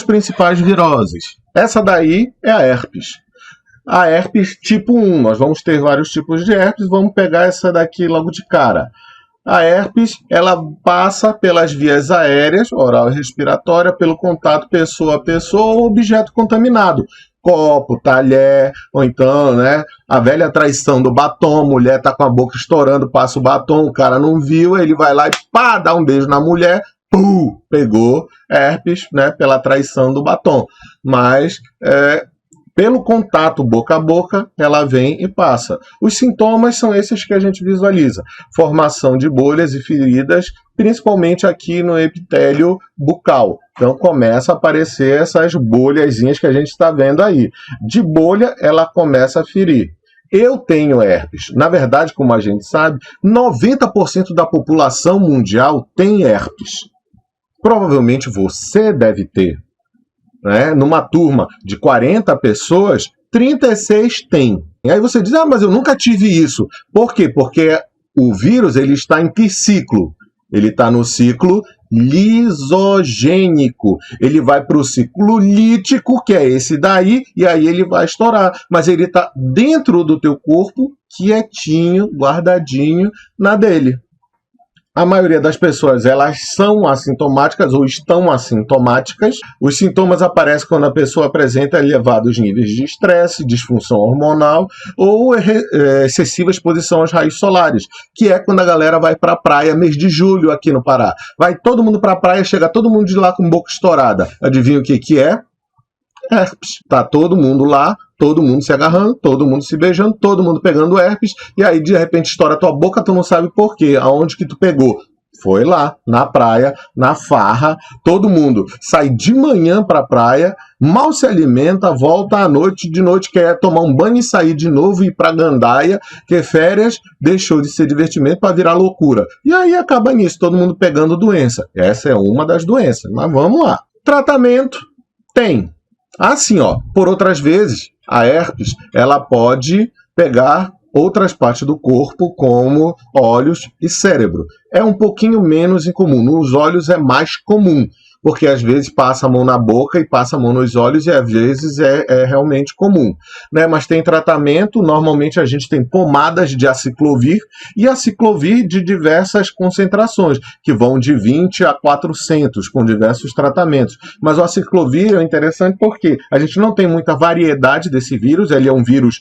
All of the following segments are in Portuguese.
principais viroses. Essa daí é a herpes. A herpes tipo 1, nós vamos ter vários tipos de herpes, vamos pegar essa daqui logo de cara. A herpes, ela passa pelas vias aéreas, oral e respiratória, pelo contato pessoa a pessoa ou objeto contaminado. Copo, talher, ou então, né, a velha traição do batom, a mulher tá com a boca estourando, passa o batom, o cara não viu, ele vai lá e pá, dá um beijo na mulher, pum, pegou herpes, né, pela traição do batom. Mas, pelo contato boca a boca, ela vem e passa. Os sintomas são esses que a gente visualiza. Formação de bolhas e feridas, principalmente aqui no epitélio bucal. Então começa a aparecer essas bolhazinhas que a gente está vendo aí. De bolha, ela começa a ferir. Eu tenho herpes. Na verdade, como a gente sabe, 90% da população mundial tem herpes. Provavelmente você deve ter. Né? Numa turma de 40 pessoas, 36 tem. E aí você diz, mas eu nunca tive isso. Por quê? Porque o vírus ele está em que ciclo? Ele está no ciclo lisogênico. Ele vai para o ciclo lítico, que é esse daí, e aí ele vai estourar. Mas ele está dentro do teu corpo, quietinho, guardadinho na dele. A maioria das pessoas, elas são assintomáticas ou estão assintomáticas. Os sintomas aparecem quando a pessoa apresenta elevados níveis de estresse, disfunção hormonal ou excessiva exposição aos raios solares, que é quando a galera vai para a praia, mês de julho aqui no Pará. Vai todo mundo para a praia, chega todo mundo de lá com boca estourada. Adivinha o que é? Herpes. Tá todo mundo lá, todo mundo se agarrando, todo mundo se beijando, todo mundo pegando herpes, e aí de repente estoura tua boca, tu não sabe por quê, aonde que tu pegou. Foi lá, na praia, na farra, todo mundo sai de manhã pra praia, mal se alimenta, volta à noite, de noite quer tomar um banho e sair de novo e ir pra gandaia, que férias deixou de ser divertimento para virar loucura. E aí acaba nisso, todo mundo pegando doença. Essa é uma das doenças, mas vamos lá. Tratamento tem. Assim, por outras vezes, a herpes, ela pode pegar outras partes do corpo, como olhos e cérebro. É um pouquinho menos incomum. Nos olhos é mais comum, porque às vezes passa a mão na boca e passa a mão nos olhos e às vezes é realmente comum. Né? Mas tem tratamento, normalmente a gente tem pomadas de aciclovir e aciclovir de diversas concentrações, que vão de 20 a 400, com diversos tratamentos. Mas o aciclovir é interessante porque a gente não tem muita variedade desse vírus, ele é um vírus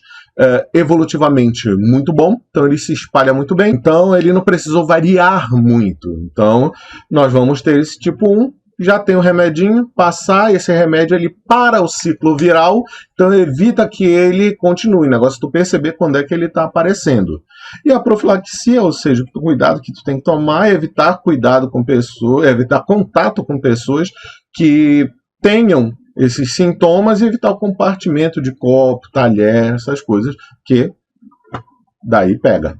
evolutivamente muito bom, então ele se espalha muito bem, então ele não precisou variar muito. Então nós vamos ter esse tipo 1, já tem o remedinho, passar esse remédio ele para o ciclo viral, então evita que ele continue. O negócio é tu perceber quando é que ele está aparecendo. E a profilaxia, ou seja, o cuidado que tu tem que tomar é evitar cuidado com pessoas, evitar contato com pessoas que tenham esses sintomas e evitar o compartimento de copo, talher, essas coisas, que daí pega.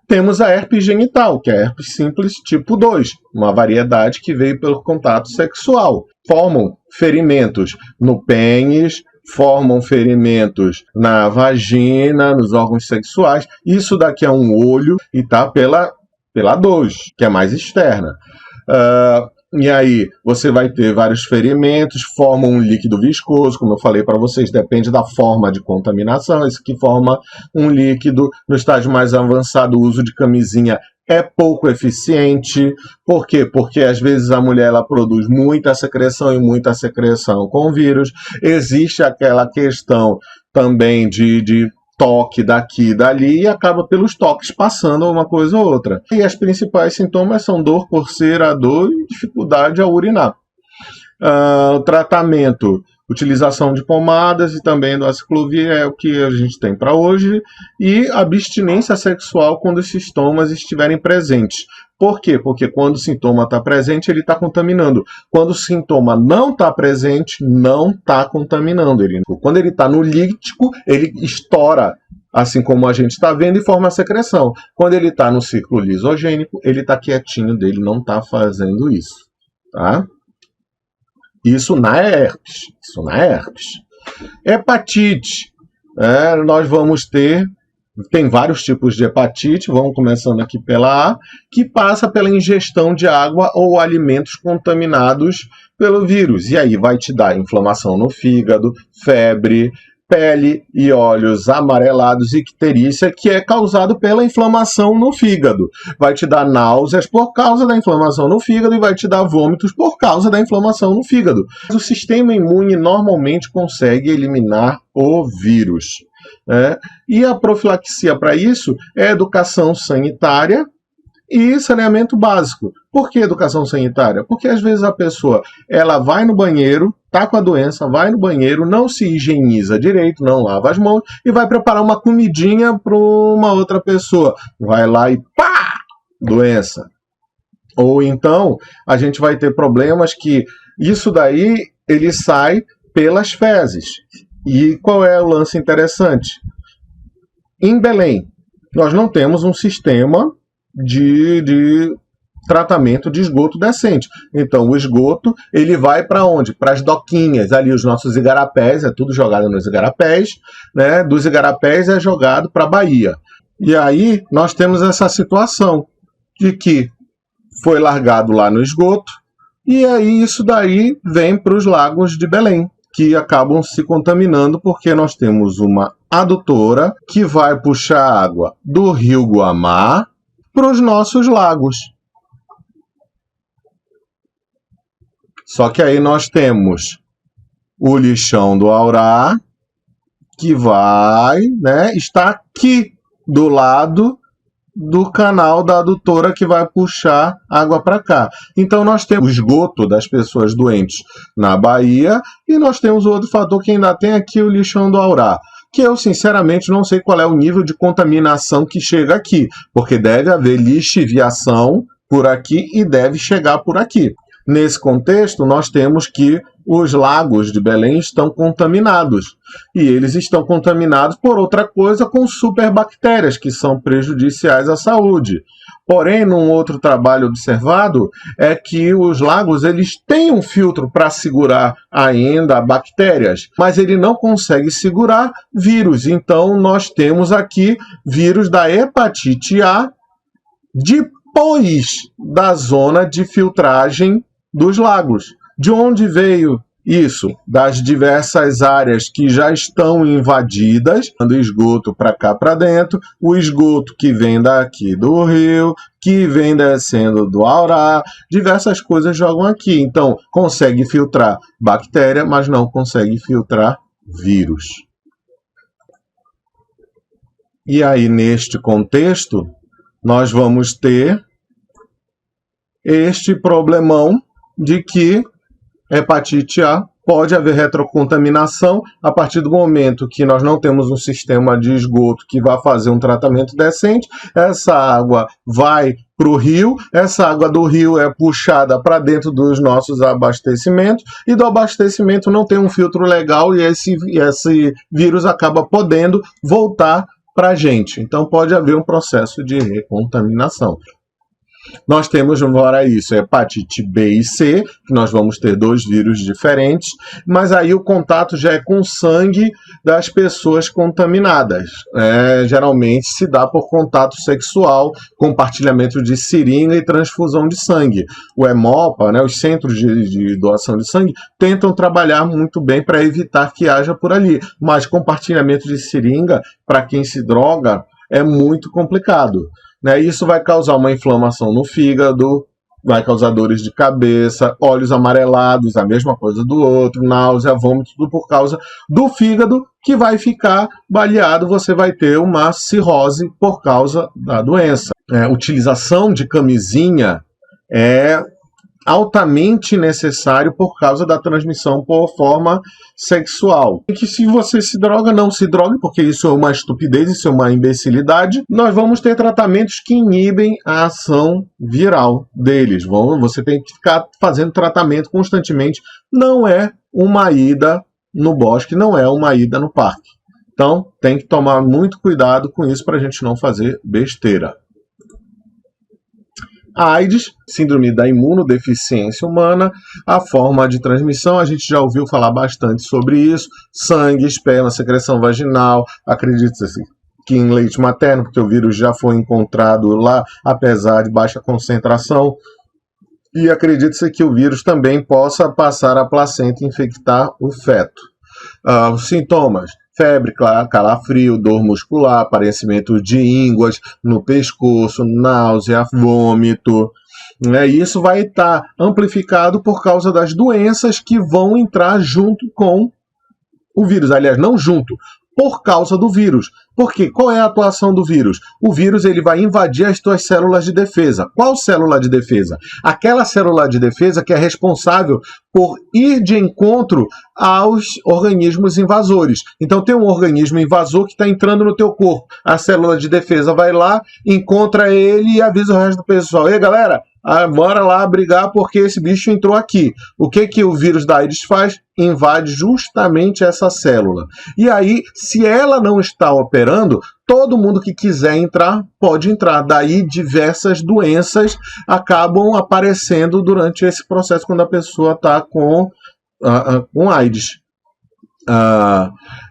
Temos a herpes genital, que é a herpes simples tipo 2, uma variedade que veio pelo contato sexual. Formam ferimentos no pênis, formam ferimentos na vagina, nos órgãos sexuais. Isso daqui é um olho e tá pela 2, que é mais externa. E aí você vai ter vários ferimentos, formam um líquido viscoso, como eu falei para vocês, depende da forma de contaminação. Esse que forma um líquido. No estágio mais avançado, o uso de camisinha é pouco eficiente. Por quê? Porque às vezes a mulher ela produz muita secreção e muita secreção com vírus. Existe aquela questão também de toque daqui e dali e acaba pelos toques passando uma coisa ou outra. E as principais sintomas são dor, coceira, dor e dificuldade a urinar. O tratamento, utilização de pomadas e também do aciclovir é o que a gente tem para hoje, e abstinência sexual quando os sintomas estiverem presentes. Por quê? Porque quando o sintoma está presente, ele está contaminando. Quando o sintoma não está presente, não está contaminando. Quando ele está no lítico, ele estoura, assim como a gente está vendo, e forma a secreção. Quando ele está no ciclo lisogênico, ele está quietinho dele, não está fazendo isso. Tá? Isso na herpes. Hepatite. Nós vamos ter Tem vários tipos de hepatite, vamos começando aqui pela A, que passa pela ingestão de água ou alimentos contaminados pelo vírus. E aí vai te dar inflamação no fígado, febre, pele e olhos amarelados e icterícia, que é causado pela inflamação no fígado. Vai te dar náuseas por causa da inflamação no fígado e vai te dar vômitos por causa da inflamação no fígado. O sistema imune normalmente consegue eliminar o vírus. E a profilaxia para isso é educação sanitária e saneamento básico. Por que educação sanitária? Porque às vezes a pessoa ela vai no banheiro, tá com a doença, vai no banheiro, não se higieniza direito, não lava as mãos e vai preparar uma comidinha para uma outra pessoa. Vai lá e pá! Doença. Ou então a gente vai ter problemas que isso daí ele sai pelas fezes. E qual é o lance interessante? Em Belém, nós não temos um sistema de tratamento de esgoto decente. Então, o esgoto, ele vai para onde? Para as doquinhas, ali os nossos igarapés, é tudo jogado nos igarapés, né? Dos igarapés é jogado para a Bahia. E aí, nós temos essa situação de que foi largado lá no esgoto, e aí isso daí vem para os lagos de Belém, que acabam se contaminando porque nós temos uma adutora que vai puxar água do rio Guamá para os nossos lagos. Só que aí nós temos o lixão do Aurá, que vai, né, está aqui do lado do canal da adutora que vai puxar água para cá. Então nós temos o esgoto das pessoas doentes na Bahia e nós temos outro fator que ainda tem aqui, o lixão do Aurá, que eu sinceramente não sei qual é o nível de contaminação que chega aqui, porque deve haver lixiviação por aqui e deve chegar por aqui. Nesse contexto, nós temos que os lagos de Belém estão contaminados. E eles estão contaminados por outra coisa, com superbactérias, que são prejudiciais à saúde. Porém, num outro trabalho observado, é que os lagos eles têm um filtro para segurar ainda bactérias, mas ele não consegue segurar vírus. Então, nós temos aqui vírus da hepatite A depois da zona de filtragem dos lagos. De onde veio isso? Das diversas áreas que já estão invadidas, dando esgoto para cá para dentro, o esgoto que vem daqui do rio, que vem descendo do Aurá, diversas coisas jogam aqui. Então, consegue filtrar bactéria, mas não consegue filtrar vírus. E aí, neste contexto, nós vamos ter este problemão de que hepatite A pode haver retrocontaminação a partir do momento que nós não temos um sistema de esgoto que vá fazer um tratamento decente. Essa água vai para o rio, essa água do rio é puxada para dentro dos nossos abastecimentos e do abastecimento não tem um filtro legal e esse vírus acaba podendo voltar para a gente. Então pode haver um processo de recontaminação. Nós temos, fora isso, hepatite B e C, que nós vamos ter 2 vírus diferentes, mas aí o contato já é com o sangue das pessoas contaminadas. Geralmente se dá por contato sexual, compartilhamento de seringa e transfusão de sangue. O Hemopa, né, os centros de doação de sangue, tentam trabalhar muito bem para evitar que haja por ali, mas compartilhamento de seringa, para quem se droga, é muito complicado. Isso vai causar uma inflamação no fígado, vai causar dores de cabeça, olhos amarelados, a mesma coisa do outro, náusea, vômito, tudo por causa do fígado que vai ficar baleado, você vai ter uma cirrose por causa da doença. Utilização de camisinha é altamente necessário por causa da transmissão por forma sexual. E que se você se droga, não se drogue, porque isso é uma estupidez, isso é uma imbecilidade. Nós vamos ter tratamentos que inibem a ação viral deles. Você tem que ficar fazendo tratamento constantemente. Não é uma ida no bosque, não é uma ida no parque. Então, tem que tomar muito cuidado com isso para a gente não fazer besteira. A AIDS, síndrome da imunodeficiência humana, a forma de transmissão, a gente já ouviu falar bastante sobre isso, sangue, esperma, secreção vaginal, acredita-se que em leite materno, porque o vírus já foi encontrado lá, apesar de baixa concentração. E acredita-se que o vírus também possa passar a placenta e infectar o feto. Os sintomas: febre, calafrio, dor muscular, aparecimento de ínguas no pescoço, náusea, vômito. Isso vai estar amplificado por causa das doenças que vão entrar junto com o vírus. Aliás, não junto, por causa do vírus. Por quê? Qual é a atuação do vírus? O vírus ele vai invadir as tuas células de defesa. Qual célula de defesa? Aquela célula de defesa que é responsável por ir de encontro aos organismos invasores. Então tem um organismo invasor que está entrando no teu corpo. A célula de defesa vai lá, encontra ele e avisa o resto do pessoal. Ei, galera, bora lá brigar porque esse bicho entrou aqui. O que o vírus da AIDS faz? Invade justamente essa célula. E aí, se ela não está operando, todo mundo que quiser entrar, pode entrar. Daí, diversas doenças acabam aparecendo durante esse processo, quando a pessoa está com AIDS.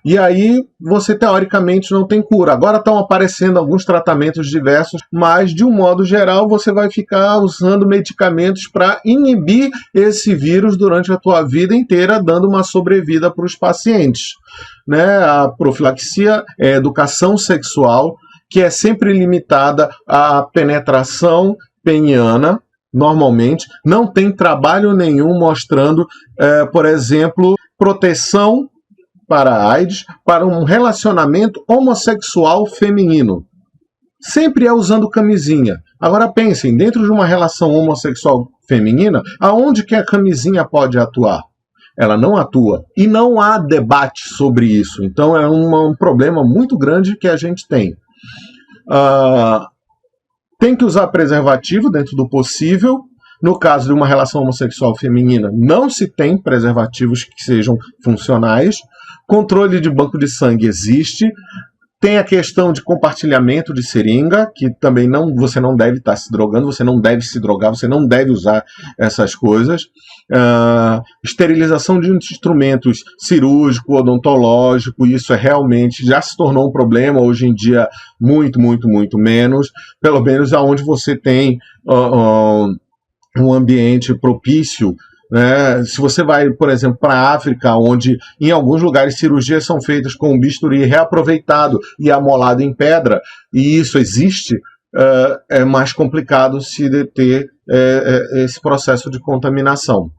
E aí você teoricamente não tem cura. Agora estão aparecendo alguns tratamentos diversos, mas de um modo geral você vai ficar usando medicamentos para inibir esse vírus durante a tua vida inteira, dando uma sobrevida para os pacientes. A profilaxia é educação sexual, que é sempre limitada à penetração peniana. Normalmente não tem trabalho nenhum mostrando, por exemplo, proteção para a AIDS, para um relacionamento homossexual feminino. Sempre é usando camisinha. Agora pensem, dentro de uma relação homossexual feminina, aonde que a camisinha pode atuar? Ela não atua. E não há debate sobre isso. Então é um problema muito grande que a gente tem. Tem que usar preservativo dentro do possível. No caso de uma relação homossexual feminina, não se tem preservativos que sejam funcionais. Controle de banco de sangue existe. Tem a questão de compartilhamento de seringa, que também você não deve estar se drogando, você não deve se drogar, você não deve usar essas coisas. Esterilização de instrumentos cirúrgico, odontológico, isso realmente já se tornou um problema, hoje em dia muito, muito, muito menos. Pelo menos aonde você tem um ambiente propício. Se você vai, por exemplo, para a África, onde em alguns lugares cirurgias são feitas com um bisturi reaproveitado e amolado em pedra, e isso existe, é mais complicado se deter esse processo de contaminação.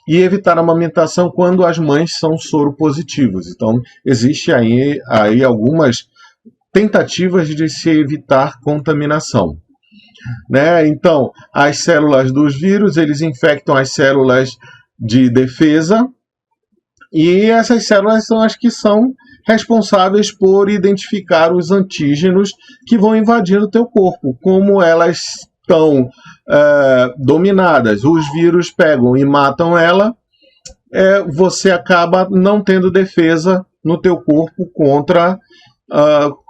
E evitar a amamentação quando as mães são soropositivas. Então, existe aí algumas tentativas de se evitar contaminação. Então, as células dos vírus, eles infectam as células de defesa, e essas células são as que são responsáveis por identificar os antígenos que vão invadir o teu corpo. Como elas estão dominadas, os vírus pegam e matam ela, você acaba não tendo defesa no teu corpo contra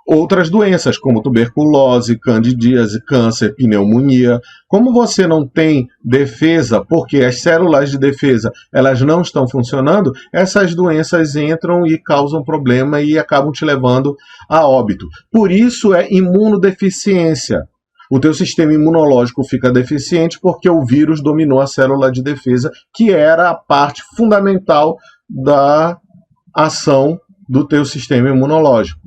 outras doenças, como tuberculose, candidíase, câncer, pneumonia. Como você não tem defesa, porque as células de defesa elas não estão funcionando, essas doenças entram e causam problema e acabam te levando a óbito. Por isso é imunodeficiência. O teu sistema imunológico fica deficiente porque o vírus dominou a célula de defesa, que era a parte fundamental da ação do teu sistema imunológico.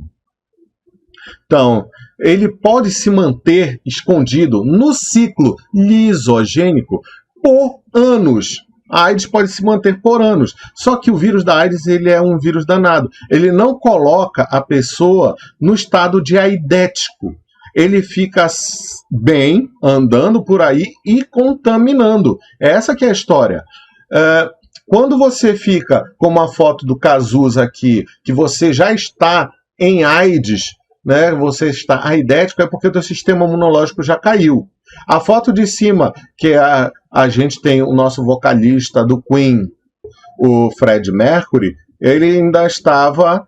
Então, ele pode se manter escondido no ciclo lisogênico por anos. A AIDS pode se manter por anos. Só que o vírus da AIDS ele é um vírus danado. Ele não coloca a pessoa no estado de aidético. Ele fica bem, andando por aí e contaminando. Essa que é a história. Quando você fica com uma foto do Cazuza aqui, que você já está em AIDS, você está aidético, é porque o teu sistema imunológico já caiu. A foto de cima, que a gente tem o nosso vocalista do Queen, o Freddie Mercury, ele ainda estava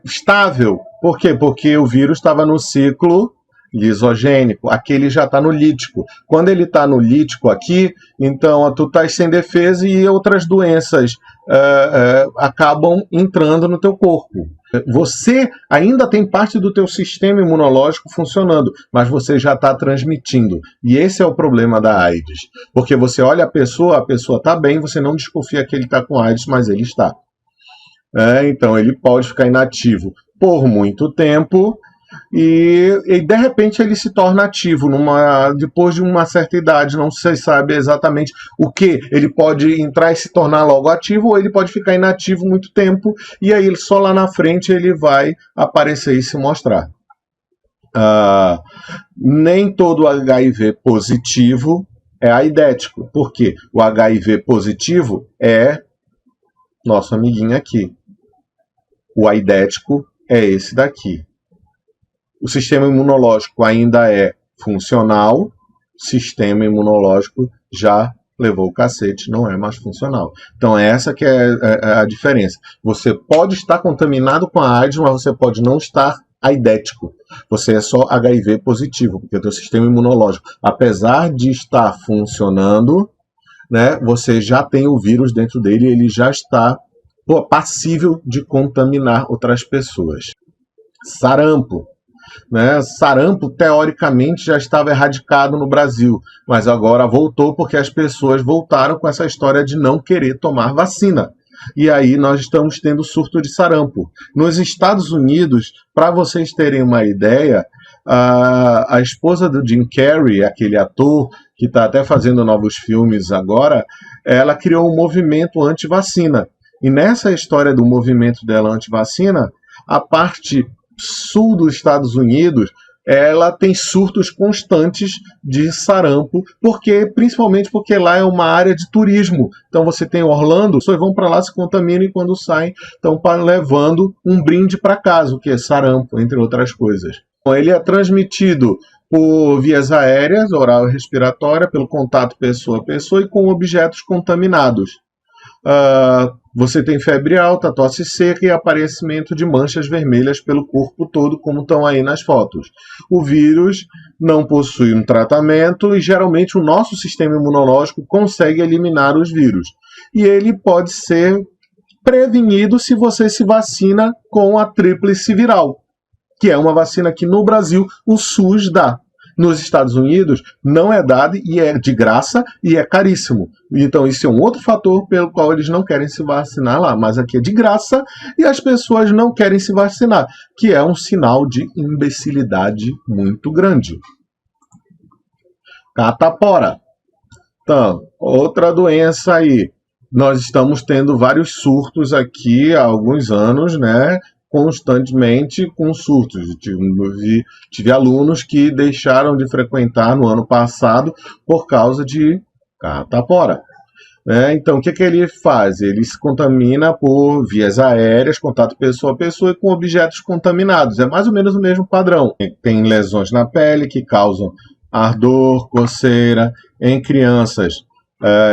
estável. Por quê? Porque o vírus estava no ciclo lisogênico. Aqui ele já está no lítico. Quando ele está no lítico aqui, então tu estás sem defesa e outras doenças acabam entrando no teu corpo. Você ainda tem parte do teu sistema imunológico funcionando, mas você já está transmitindo. E esse é o problema da AIDS. Porque você olha a pessoa está bem, você não desconfia que ele está com AIDS, mas ele está. Então ele pode ficar inativo por muito tempo e de repente ele se torna ativo depois de uma certa idade, não se sabe exatamente o que. Ele pode entrar e se tornar logo ativo, ou ele pode ficar inativo muito tempo, e aí só lá na frente ele vai aparecer e se mostrar. Nem todo HIV positivo é aidético, porque o HIV positivo é nosso amiguinho aqui. O aidético é esse daqui. O sistema imunológico ainda é funcional, o sistema imunológico já levou o cacete, não é mais funcional. Então essa que é a diferença. Você pode estar contaminado com a AIDS, mas você pode não estar aidético. Você é só HIV positivo, porque o teu sistema imunológico, apesar de estar funcionando, né, você já tem o vírus dentro dele, ele já está passível de contaminar outras pessoas. Sarampo. Sarampo, teoricamente, já estava erradicado no Brasil, mas agora voltou porque as pessoas voltaram com essa história de não querer tomar vacina. E aí nós estamos tendo surto de sarampo. Nos Estados Unidos, para vocês terem uma ideia, a esposa do Jim Carrey, aquele ator que está até fazendo novos filmes agora, ela criou um movimento anti-vacina. E nessa história do movimento dela anti-vacina, a parte sul dos Estados Unidos, ela tem surtos constantes de sarampo, principalmente porque lá é uma área de turismo. Então você tem Orlando, as pessoas vão para lá, se contaminam e quando saem estão levando um brinde para casa, o que é sarampo, entre outras coisas. Ele é transmitido por vias aéreas, oral e respiratória, pelo contato pessoa a pessoa e com objetos contaminados. Você tem febre alta, tosse seca e aparecimento de manchas vermelhas pelo corpo todo, como estão aí nas fotos. O vírus não possui um tratamento e geralmente o nosso sistema imunológico consegue eliminar os vírus. E ele pode ser prevenido se você se vacina com a tríplice viral, que é uma vacina que no Brasil o SUS dá. Nos Estados Unidos não é dado e é de graça e é caríssimo. Então isso é um outro fator pelo qual eles não querem se vacinar lá. Mas aqui é de graça e as pessoas não querem se vacinar, que é um sinal de imbecilidade muito grande. Catapora. Então, outra doença aí. Nós estamos tendo vários surtos aqui há alguns anos, né? Constantemente com surtos. Tive alunos que deixaram de frequentar no ano passado por causa de catapora. Então, o que ele faz? Ele se contamina por vias aéreas, contato pessoa a pessoa e com objetos contaminados. É mais ou menos o mesmo padrão. Tem lesões na pele que causam ardor, coceira. Em crianças,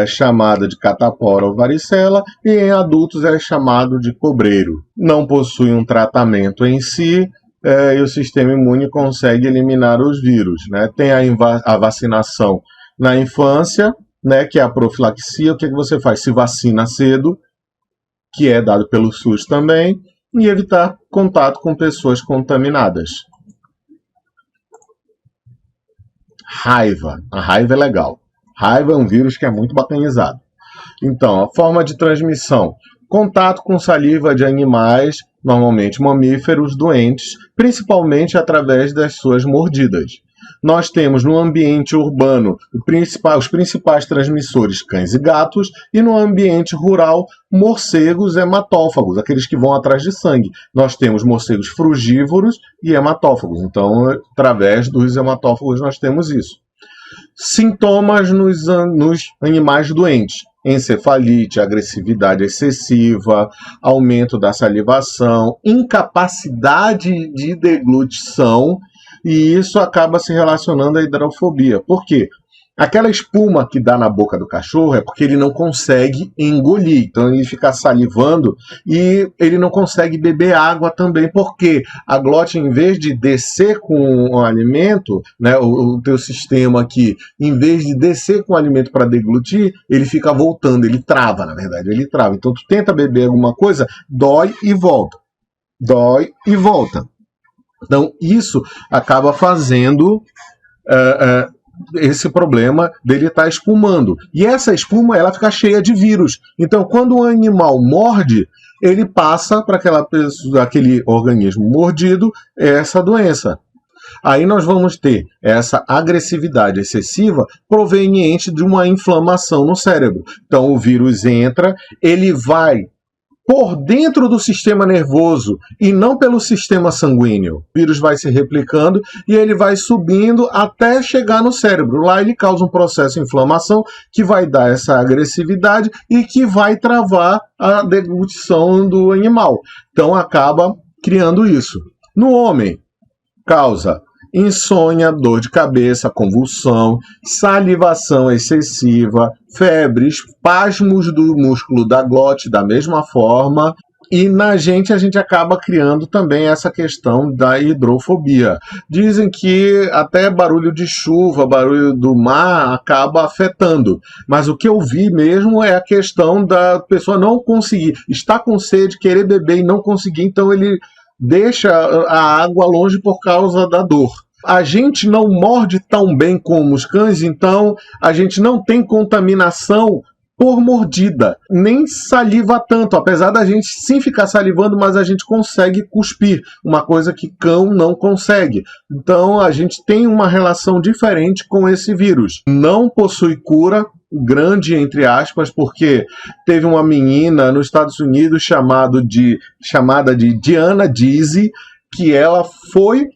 chamada de catapora ou varicela, e em adultos é chamado de cobreiro. Não possui um tratamento em si, e o sistema imune consegue eliminar os vírus. Tem a vacinação na infância, que é a profilaxia. O que você faz? Se vacina cedo, que é dado pelo SUS também, e evitar contato com pessoas contaminadas. Raiva. A raiva é legal. Raiva é um vírus que é muito bacanizado. Então, a forma de transmissão: contato com saliva de animais, normalmente mamíferos, doentes, principalmente através das suas mordidas. Nós temos no ambiente urbano os principais transmissores, cães e gatos, e no ambiente rural, morcegos hematófagos, aqueles que vão atrás de sangue. Nós temos morcegos frugívoros e hematófagos, então, através dos hematófagos nós temos isso. Sintomas nos animais doentes: encefalite, agressividade excessiva, aumento da salivação, incapacidade de deglutição, e isso acaba se relacionando à hidrofobia. Por quê? Aquela espuma que dá na boca do cachorro é porque ele não consegue engolir, então ele fica salivando e ele não consegue beber água também, porque a glote, em vez de descer com o alimento, o teu sistema aqui, em vez de descer com o alimento para deglutir, ele fica voltando, ele trava, na verdade, ele trava. Então tu tenta beber alguma coisa, dói e volta. dói e volta. Então, isso acaba fazendo esse problema dele estar espumando. E essa espuma, ela fica cheia de vírus. Então, quando o animal morde, ele passa para aquele organismo mordido essa doença. Aí nós vamos ter essa agressividade excessiva proveniente de uma inflamação no cérebro. Então, o vírus entra, ele vai por dentro do sistema nervoso e não pelo sistema sanguíneo. O vírus vai se replicando e ele vai subindo até chegar no cérebro. Lá ele causa um processo de inflamação que vai dar essa agressividade e que vai travar a deglutição do animal. Então acaba criando isso. No homem, causa insônia, dor de cabeça, convulsão, salivação excessiva, febre, espasmos do músculo da glote da mesma forma. E na gente, a gente acaba criando também essa questão da hidrofobia. Dizem que até barulho de chuva, barulho do mar acaba afetando. Mas o que eu vi mesmo é a questão da pessoa não conseguir, estar com sede, querer beber e não conseguir, então ele deixa a água longe por causa da dor. A gente não morde tão bem como os cães, então a gente não tem contaminação por mordida, nem saliva tanto, apesar da gente sim ficar salivando, mas a gente consegue cuspir, uma coisa que cão não consegue. Então a gente tem uma relação diferente com esse vírus. Não possui cura, grande entre aspas, porque teve uma menina nos Estados Unidos chamada de Diana Dizzy, que ela foi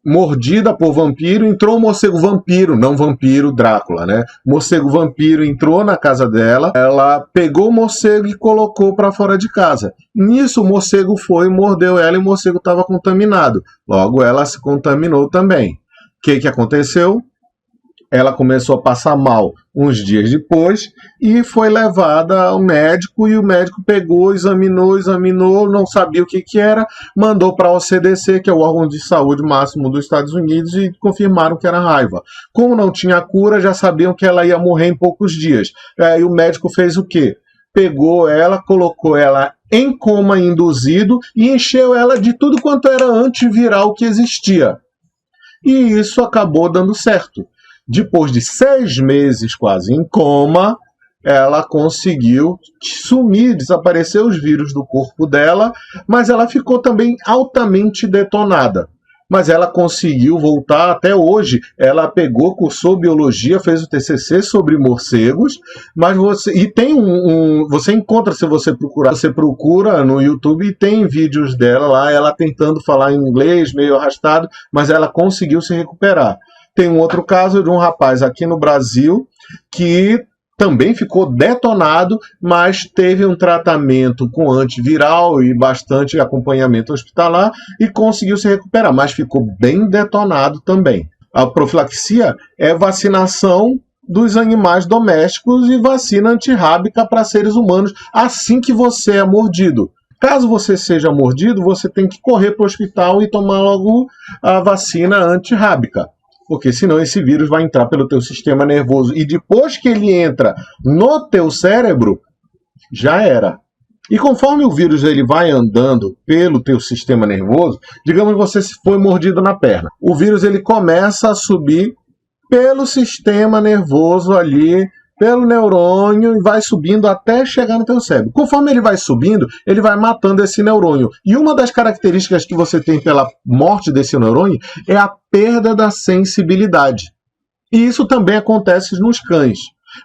mordida por vampiro, entrou um morcego vampiro, não vampiro Drácula, né? Morcego vampiro entrou na casa dela, ela pegou o morcego e colocou para fora de casa. Nisso o morcego foi, mordeu ela e o morcego estava contaminado. Logo ela se contaminou também. O que aconteceu? Ela começou a passar mal uns dias depois e foi levada ao médico, e o médico pegou, examinou, não sabia o que era, mandou para o CDC, que é o órgão de saúde máximo dos Estados Unidos, e confirmaram que era raiva. Como não tinha cura, já sabiam que ela ia morrer em poucos dias. Aí o médico fez o quê? Pegou ela, colocou ela em coma induzido e encheu ela de tudo quanto era antiviral que existia. E isso acabou dando certo. Depois de 6 meses quase em coma, ela conseguiu sumir, desaparecer os vírus do corpo dela, mas ela ficou também altamente detonada. Mas ela conseguiu voltar até hoje. Ela pegou, cursou biologia, fez o TCC sobre morcegos, mas você encontra, se você procurar, você procura no YouTube e tem vídeos dela lá, ela tentando falar em inglês, meio arrastado, mas ela conseguiu se recuperar. Tem um outro caso de um rapaz aqui no Brasil que também ficou detonado, mas teve um tratamento com antiviral e bastante acompanhamento hospitalar e conseguiu se recuperar, mas ficou bem detonado também. A profilaxia é vacinação dos animais domésticos e vacina antirrábica para seres humanos assim que você é mordido. Caso você seja mordido, você tem que correr para o hospital e tomar logo a vacina antirrábica. Porque senão esse vírus vai entrar pelo teu sistema nervoso. E depois que ele entra no teu cérebro, já era. E conforme o vírus ele vai andando pelo teu sistema nervoso, digamos que você foi mordido na perna. O vírus ele começa a subir pelo sistema nervoso ali, pelo neurônio, e vai subindo até chegar no teu cérebro. Conforme ele vai subindo, ele vai matando esse neurônio. E uma das características que você tem pela morte desse neurônio é a perda da sensibilidade. E isso também acontece nos cães.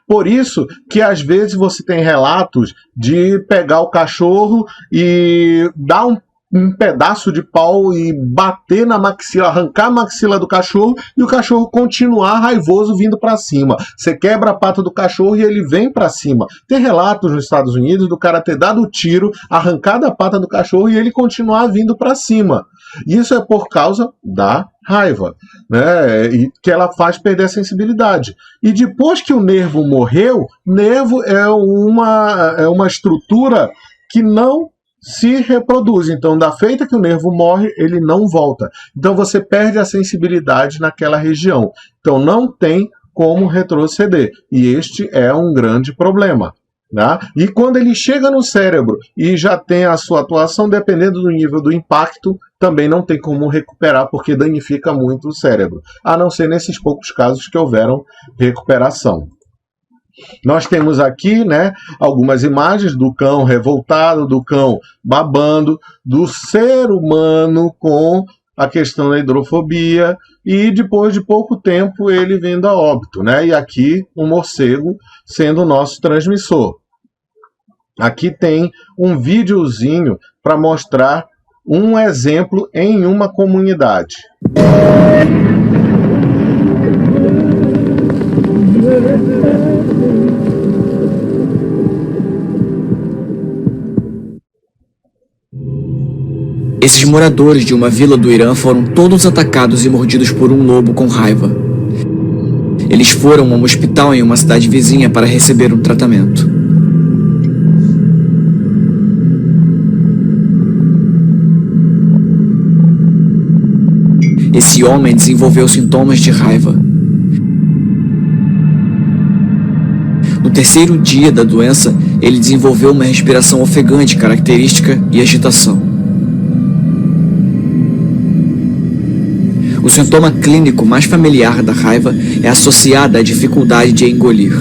Por isso que às vezes você tem relatos de pegar o cachorro e dar um pedaço de pau e bater na maxila, arrancar a maxila do cachorro e o cachorro continuar raivoso vindo para cima. Você quebra a pata do cachorro e ele vem para cima. Tem relatos nos Estados Unidos do cara ter dado o tiro, arrancado a pata do cachorro e ele continuar vindo para cima. Isso é por causa da raiva, né? E que ela faz perder a sensibilidade. E depois que o nervo morreu, nervo é uma estrutura que não se reproduz. Então, da feita que o nervo morre, ele não volta. Então, você perde a sensibilidade naquela região. Então, não tem como retroceder. E este é um grande problema. né? E quando ele chega no cérebro e já tem a sua atuação, dependendo do nível do impacto, também não tem como recuperar, porque danifica muito o cérebro, a não ser nesses poucos casos que houveram recuperação. Nós temos aqui, né, algumas imagens do cão revoltado, do cão babando, do ser humano com a questão da hidrofobia, e depois de pouco tempo ele vindo a óbito, né? E aqui um morcego sendo o nosso transmissor. Aqui tem um videozinho para mostrar um exemplo em uma comunidade. Esses moradores de uma vila do Irã foram todos atacados e mordidos por um lobo com raiva. Eles foram a um hospital em uma cidade vizinha para receber um tratamento. Esse homem desenvolveu sintomas de raiva. No terceiro dia da doença, ele desenvolveu uma respiração ofegante característica e agitação. O sintoma clínico mais familiar da raiva é associado à dificuldade de engolir.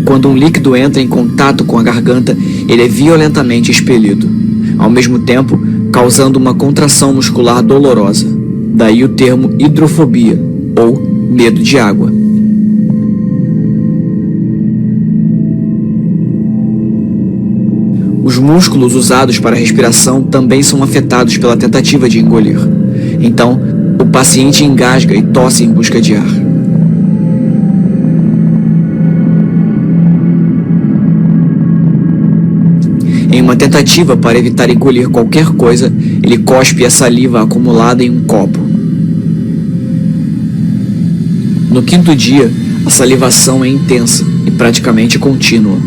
Quando um líquido entra em contato com a garganta, ele é violentamente expelido, ao mesmo tempo causando uma contração muscular dolorosa. Daí o termo hidrofobia, ou medo de água. Os músculos usados para a respiração também são afetados pela tentativa de engolir. Então, o paciente engasga e tosse em busca de ar. Em uma tentativa para evitar engolir qualquer coisa, ele cospe a saliva acumulada em um copo. No quinto dia, a salivação é intensa e praticamente contínua.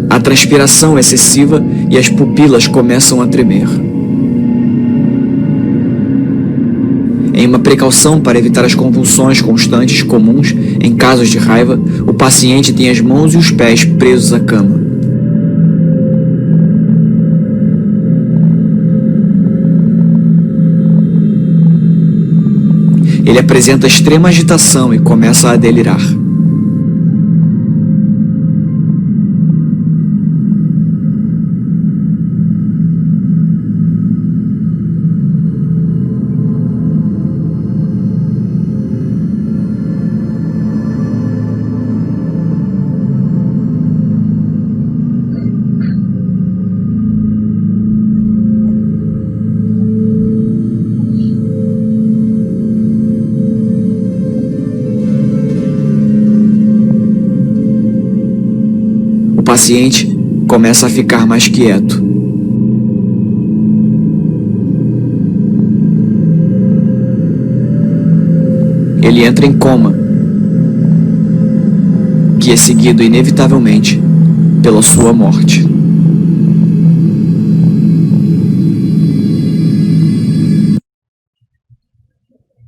A transpiração é excessiva e as pupilas começam a tremer. Em uma precaução para evitar as convulsões constantes comuns em casos de raiva, o paciente tem as mãos e os pés presos à cama. Ele apresenta extrema agitação e começa a delirar. O paciente começa a ficar mais quieto. Ele entra em coma, que é seguido inevitavelmente pela sua morte.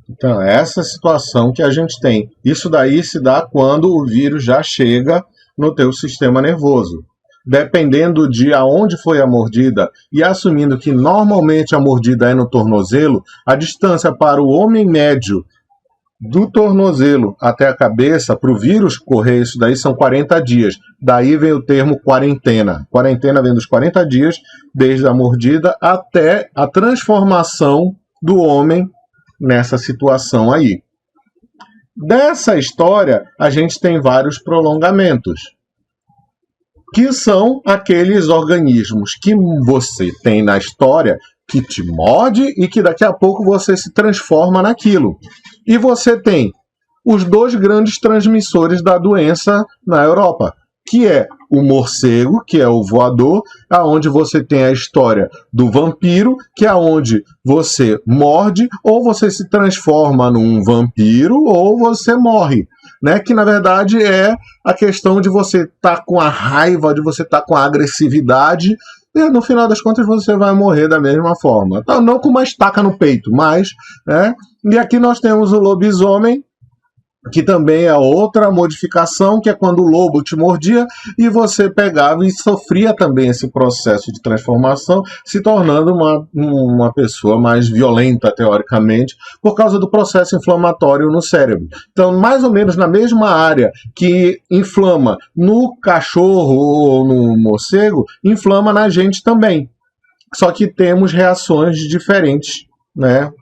Então, é essa situação que a gente tem. Isso daí se dá quando o vírus já chega no teu sistema nervoso. Dependendo de aonde foi a mordida e assumindo que normalmente a mordida é no tornozelo, a distância para o homem médio do tornozelo até a cabeça, para o vírus correr isso daí, são 40 dias. Daí vem o termo quarentena. Quarentena vem dos 40 dias, desde a mordida até a transformação do homem nessa situação aí. Dessa história, a gente tem vários prolongamentos, que são aqueles organismos que você tem na história que te morde e que daqui a pouco você se transforma naquilo. E você tem os dois grandes transmissores da doença na Europa, que é o morcego, que é o voador, aonde você tem a história do vampiro, que é onde você morde, ou você se transforma num vampiro, ou você morre, né? Que na verdade é a questão de você estar com a raiva, de você estar com a agressividade e no final das contas você vai morrer da mesma forma. Então, não com uma estaca no peito, mas, né? E aqui nós temos o lobisomem, que também é outra modificação, que é quando o lobo te mordia e pegava e sofria também esse processo de transformação, se tornando uma pessoa mais violenta, teoricamente, por causa do processo inflamatório no cérebro. Então, mais ou menos na mesma área que inflama no cachorro ou no morcego, inflama na gente também. Só que temos reações diferentes, né?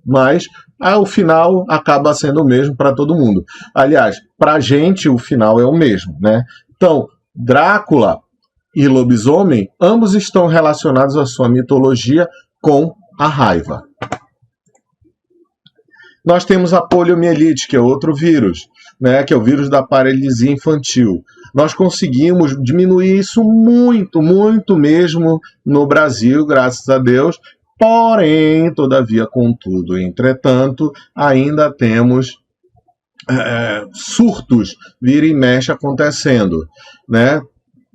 Mas o final acaba sendo o mesmo para todo mundo. Aliás, para a gente o final é o mesmo, né? Então, Drácula e lobisomem, ambos estão relacionados à sua mitologia com a raiva. Nós temos a poliomielite, que é outro vírus, né? Que é o vírus da paralisia infantil. Nós conseguimos diminuir isso muito, muito mesmo no Brasil, graças a Deus. Porém, todavia, contudo, entretanto, ainda temos surtos, vira e mexe acontecendo, né?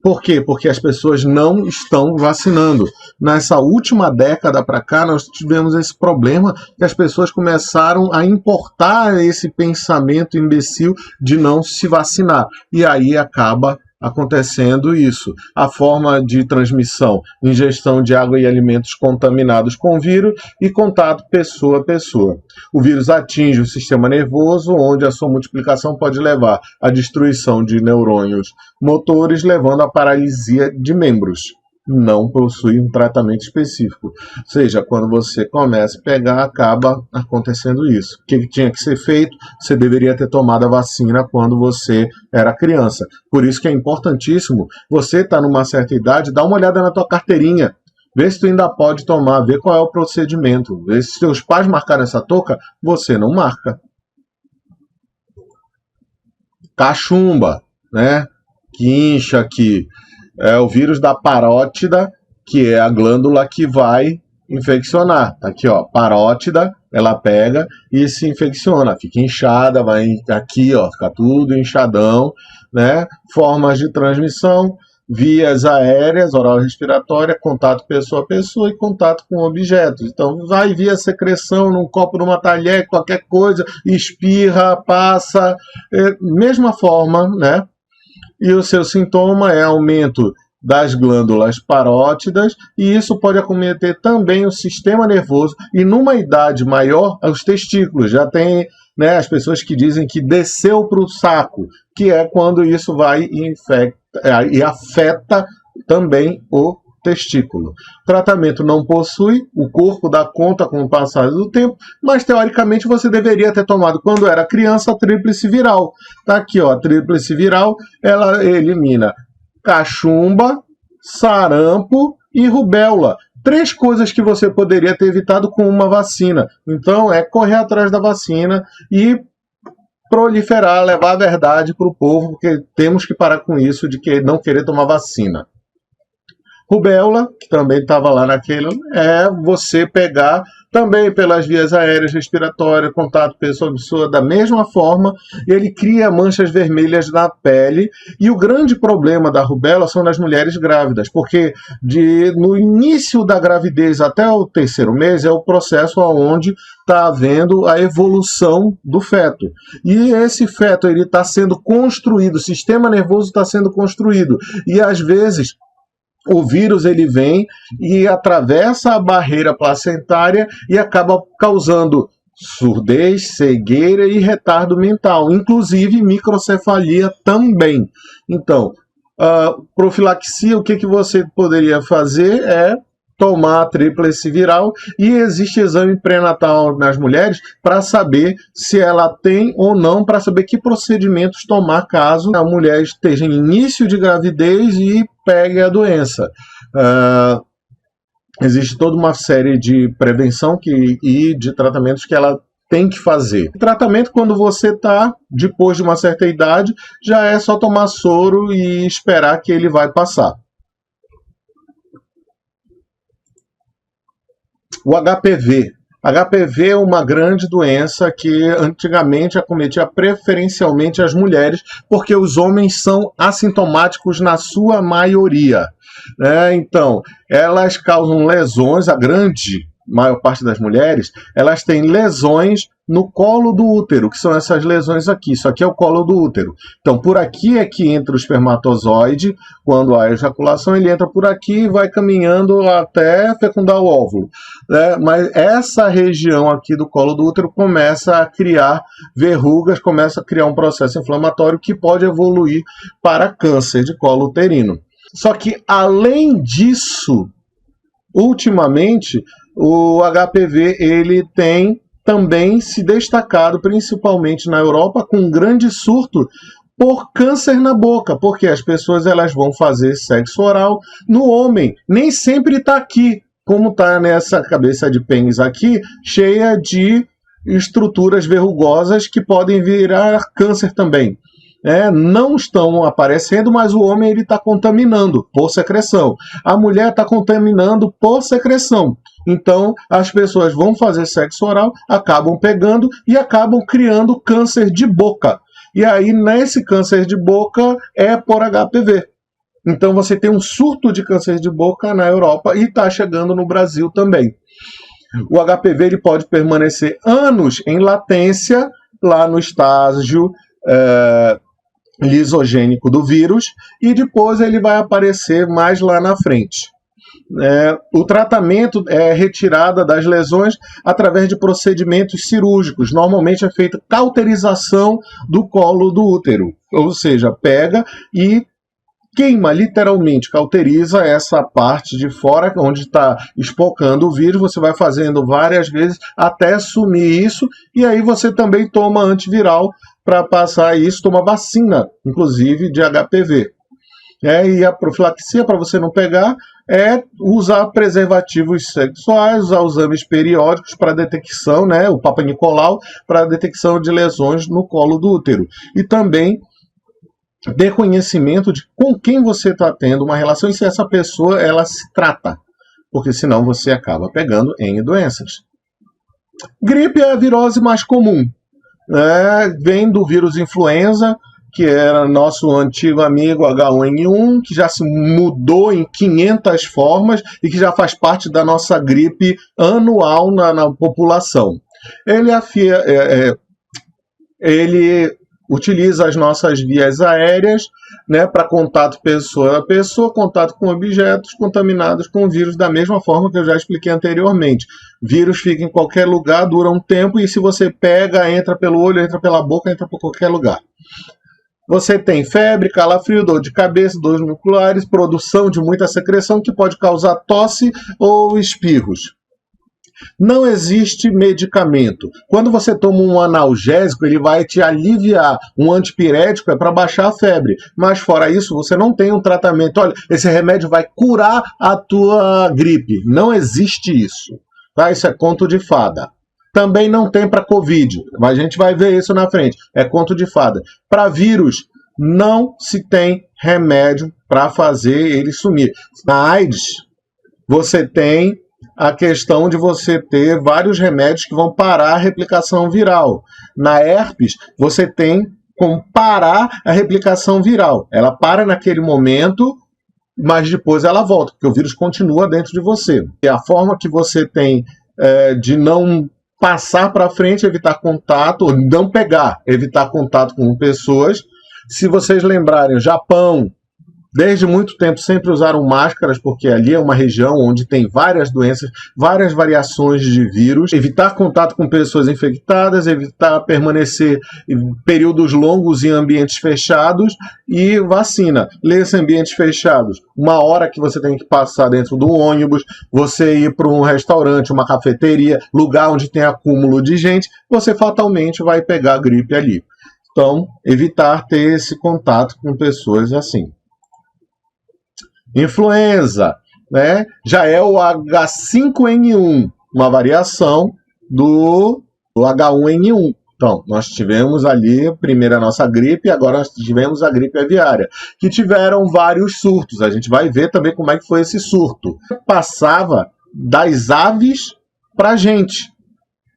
Por quê? Porque as pessoas não estão vacinando. Nessa última década para cá, nós tivemos esse problema que as pessoas começaram a importar esse pensamento imbecil de não se vacinar. E aí acaba acontecendo isso. A forma de transmissão, ingestão de água e alimentos contaminados com vírus e contato pessoa a pessoa. O vírus atinge o sistema nervoso, onde a sua multiplicação pode levar à destruição de neurônios motores, levando à paralisia de membros. Não possui um tratamento específico. Ou seja, quando você começa a pegar, acaba acontecendo isso. O que tinha que ser feito? Você deveria ter tomado a vacina quando você era criança. Por isso que é importantíssimo, você está numa certa idade, dá uma olhada na tua carteirinha, vê se tu ainda pode tomar, vê qual é o procedimento, vê se teus pais marcaram essa touca, você não marca. Cachumba, né? Que incha aqui. É o vírus da parótida, que é a glândula que vai infeccionar. Aqui, ó, parótida, ela pega e se infecciona, fica inchada, vai aqui, ó, fica tudo inchadão, né? Formas de transmissão, vias aéreas, oral respiratória, contato pessoa a pessoa e contato com objetos. Então, vai via secreção num copo, numa talher, qualquer coisa, espirra, passa, mesma forma, né? E o seu sintoma é aumento das glândulas parótidas, e isso pode acometer também o sistema nervoso, e numa idade maior, os testículos. Já tem, né, as pessoas que dizem que desceu para o saco, que é quando isso vai e afeta também o testículo. O tratamento não possui, o corpo dá conta com o passar do tempo, mas teoricamente você deveria ter tomado quando era criança a tríplice viral. Tá aqui, ó, a tríplice viral, ela elimina cachumba, sarampo e rubéola. 3 coisas que você poderia ter evitado com uma vacina. Então é correr atrás da vacina e proliferar, levar a verdade para o povo, porque temos que parar com isso de que não querer tomar vacina. Rubéola, que também estava lá naquele, é você pegar também pelas vias aéreas, respiratórias, contato pessoa a pessoa, da mesma forma, ele cria manchas vermelhas na pele, e o grande problema da rubéola são nas mulheres grávidas, porque no início da gravidez até o 3º mês é o processo onde está havendo a evolução do feto. E esse feto ele está sendo construído, o sistema nervoso está sendo construído, e às vezes o vírus ele vem e atravessa a barreira placentária e acaba causando surdez, cegueira e retardo mental, inclusive microcefalia também. Então, profilaxia, o que você poderia fazer é tomar a tríplice viral, e existe exame pré-natal nas mulheres para saber se ela tem ou não, para saber que procedimentos tomar caso a mulher esteja em início de gravidez e pegue a doença. Existe toda uma série de prevenção e de tratamentos que ela tem que fazer. O tratamento, quando você está depois de uma certa idade, já é só tomar soro e esperar que ele vai passar. O HPV, HPV é uma grande doença que antigamente acometia preferencialmente as mulheres, porque os homens são assintomáticos na sua maioria, né? Então, elas causam lesões, a grande maior parte das mulheres, elas têm lesões no colo do útero, que são essas lesões aqui. Isso aqui é o colo do útero. Então, por aqui é que entra o espermatozoide. Quando há ejaculação, ele entra por aqui e vai caminhando até fecundar o óvulo, né? Mas essa região aqui do colo do útero começa a criar verrugas, começa a criar um processo inflamatório que pode evoluir para câncer de colo uterino. Só que, além disso, ultimamente, o HPV ele tem também se destacado, principalmente na Europa, com um grande surto por câncer na boca, porque as pessoas elas vão fazer sexo oral no homem. Nem sempre está aqui, como está nessa cabeça de pênis aqui, cheia de estruturas verrugosas que podem virar câncer também. Não estão aparecendo, mas o homem ele está contaminando por secreção. A mulher está contaminando por secreção. Então, as pessoas vão fazer sexo oral, acabam pegando e acabam criando câncer de boca. E aí, nesse câncer de boca, é por HPV. Então, você tem um surto de câncer de boca na Europa e está chegando no Brasil também. O HPV ele pode permanecer anos em latência, lá no estágio lisogênico do vírus, e depois ele vai aparecer mais lá na frente. O tratamento é retirada das lesões através de procedimentos cirúrgicos. Normalmente é feita cauterização do colo do útero, ou seja, pega e queima, literalmente, cauteriza essa parte de fora, onde está espocando o vírus. Você vai fazendo várias vezes até sumir isso, e aí você também toma antiviral para passar isso, toma vacina, inclusive, de HPV. E a profilaxia, para você não pegar, é usar preservativos sexuais, usar os exames periódicos para detecção, o Papa Nicolau, para detecção de lesões no colo do útero. E também ter conhecimento de com quem você está tendo uma relação e se essa pessoa ela se trata, porque senão você acaba pegando N doenças. Gripe é a virose mais comum, vem do vírus influenza, que era nosso antigo amigo H1N1, que já se mudou em 500 formas e que já faz parte da nossa gripe anual na população. Ele utiliza as nossas vias aéreas, para contato pessoa a pessoa, contato com objetos contaminados com o vírus, da mesma forma que eu já expliquei anteriormente. Vírus fica em qualquer lugar, dura um tempo, e se você pega, entra pelo olho, entra pela boca, entra por qualquer lugar. Você tem febre, calafrio, dor de cabeça, dores musculares, produção de muita secreção que pode causar tosse ou espirros. Não existe medicamento. Quando você toma um analgésico, ele vai te aliviar. Um antipirético é para baixar a febre. Mas fora isso, você não tem um tratamento. Olha, esse remédio vai curar a tua gripe. Não existe isso. Tá? Isso é conto de fada. Também não tem para Covid, mas a gente vai ver isso na frente. É conto de fada. Para vírus, não se tem remédio para fazer ele sumir. Na AIDS, você tem a questão de você ter vários remédios que vão parar a replicação viral. Na herpes, você tem como parar a replicação viral. Ela para naquele momento, mas depois ela volta, porque o vírus continua dentro de você. E a forma que você tem de não passar para frente, evitar contato, ou não pegar, evitar contato com pessoas. Se vocês lembrarem, o Japão, desde muito tempo, sempre usaram máscaras, porque ali é uma região onde tem várias doenças, várias variações de vírus. Evitar contato com pessoas infectadas, evitar permanecer em períodos longos em ambientes fechados e vacina. Nesses ambientes fechados, uma hora que você tem que passar dentro do ônibus, você ir para um restaurante, uma cafeteria, lugar onde tem acúmulo de gente, você fatalmente vai pegar gripe ali. Então, evitar ter esse contato com pessoas assim. Influenza, já é o H5N1, uma variação do H1N1. Então, nós tivemos ali primeiro a nossa gripe, agora nós tivemos a gripe aviária, que tiveram vários surtos. A gente vai ver também como é que foi esse surto. Passava das aves para a gente.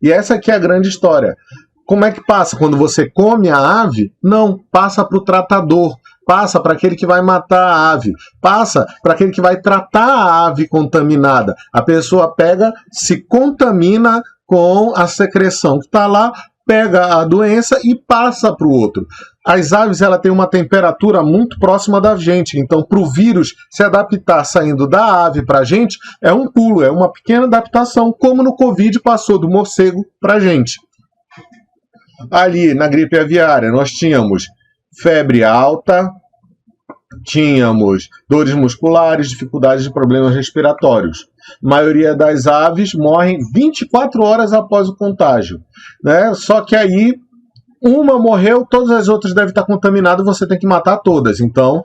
E essa aqui é a grande história. Como é que passa? Quando você come a ave, não, passa para o tratador, passa para aquele que vai matar a ave, passa para aquele que vai tratar a ave contaminada. A pessoa pega, se contamina com a secreção que está lá, pega a doença e passa para o outro. As aves ela tem uma temperatura muito próxima da gente, então para o vírus se adaptar saindo da ave para a gente é um pulo, é uma pequena adaptação, como no Covid passou do morcego para a gente. Ali na gripe aviária nós tínhamos febre alta, tínhamos dores musculares, dificuldades de problemas respiratórios. A maioria das aves morrem 24 horas após o contágio, né? Só que aí uma morreu, todas as outras devem estar contaminadas, você tem que matar todas. Então,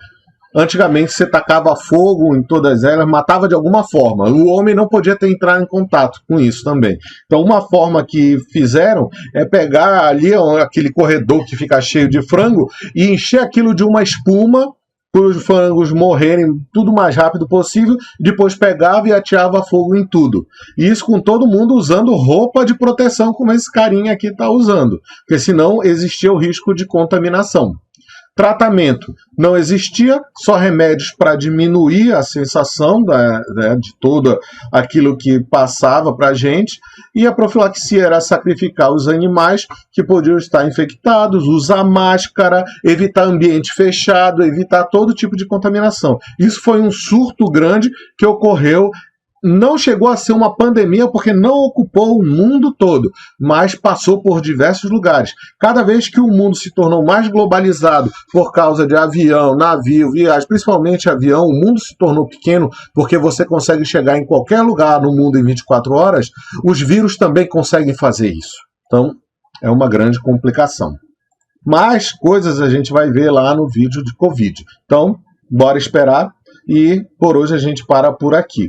antigamente você tacava fogo em todas elas, matava de alguma forma. O homem não podia ter entrado em contato com isso também. Então, uma forma que fizeram é pegar ali aquele corredor que fica cheio de frango e encher aquilo de uma espuma para os frangos morrerem tudo mais rápido possível, depois pegava e ateava fogo em tudo. E isso com todo mundo usando roupa de proteção, como esse carinha aqui está usando, porque senão existia o risco de contaminação. Tratamento não existia, só remédios para diminuir a sensação de todo aquilo que passava para a gente, e a profilaxia era sacrificar os animais que podiam estar infectados, usar máscara, evitar ambiente fechado, evitar todo tipo de contaminação. Isso foi um surto grande que ocorreu. Não chegou a ser uma pandemia porque não ocupou o mundo todo, mas passou por diversos lugares. Cada vez que o mundo se tornou mais globalizado por causa de avião, navio, viagem, principalmente avião, o mundo se tornou pequeno porque você consegue chegar em qualquer lugar no mundo em 24 horas, os vírus também conseguem fazer isso. Então, é uma grande complicação. Mais coisas a gente vai ver lá no vídeo de Covid. Então, bora esperar e por hoje a gente para por aqui.